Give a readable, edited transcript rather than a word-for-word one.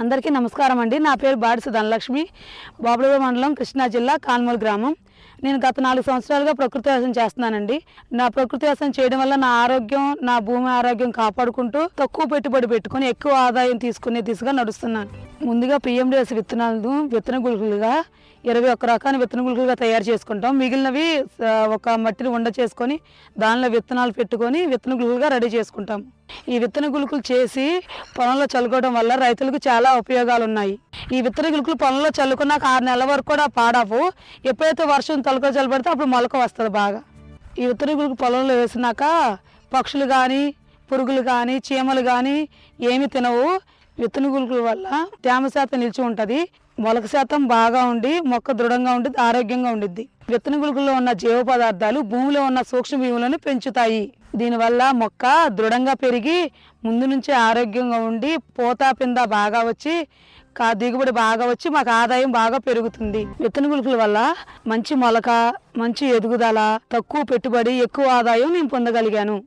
అందరికీ నమస్కారం అండి. నా పేరు బాడిస ధనలక్ష్మి, బాపులగూడెం మండలం, కృష్ణా జిల్లా, కాన్మూలు గ్రామం. నేను గత 4 సంవత్సరాలుగా ప్రకృతి వ్యవసాయం చేస్తున్నానండి. నా ప్రకృతి వ్యవసాయం చేయడం వల్ల నా ఆరోగ్యం, నా భూమి ఆరోగ్యం కాపాడుకుంటూ తక్కువ పెట్టుబడి పెట్టుకొని ఎక్కువ ఆదాయం తీసుకునే దిశగా నడుస్తున్నాను. ముందుగా PMDS విత్తనాలను విత్తన గుళికలుగా 21 రకాల విత్తన గుళికలుగా తయారు చేసుకుంటాం. మిగిలినవి ఒక మట్టిని ఉండ చేసుకొని దానిలో విత్తనాలు పెట్టుకొని విత్తన గుళికలుగా రెడీ చేసుకుంటాం. ఈ విత్తన గుళికలు చేసి పొలంలో చల్లుకోవడం వల్ల రైతులకు చాలా ఉపయోగాలు ఉన్నాయి. ఈ విత్తన గుళికలు పొలంలో చల్లుకున్నాక 6 నెలల వరకు కూడా పాడవు. ఎప్పుడైతే వర్షం తొలక చల్లబడితే అప్పుడు మొలక వస్తుంది బాగా. ఈ విత్తన గుళిక పొలంలో వేసినాక పక్షులు కానీ, పురుగులు కానీ, చీమలు కానీ ఏమి తినవు. విత్తన గుళికల వల్ల తేమ శాతం నిలిచి ఉంటుంది, మొలక శాతం బాగా ఉండి మొక్క దృఢంగా ఉండి ఆరోగ్యంగా ఉండిద్ది. విత్తన గుళికల్లో ఉన్న జీవ పదార్థాలు భూమిలో ఉన్న సూక్ష్మజీవులను పెంచుతాయి. దీనివల్ల మొక్క దృఢంగా పెరిగి ముందు నుంచి ఆరోగ్యంగా ఉండి పూత పింద బాగా వచ్చి దిగుబడి బాగా వచ్చి మాకు ఆదాయం బాగా పెరుగుతుంది. విత్తన గుళికల వల్ల మంచి మొలక, మంచి ఎదుగుదల, తక్కువ పెట్టుబడి, ఎక్కువ ఆదాయం నేను పొందగలిగాను.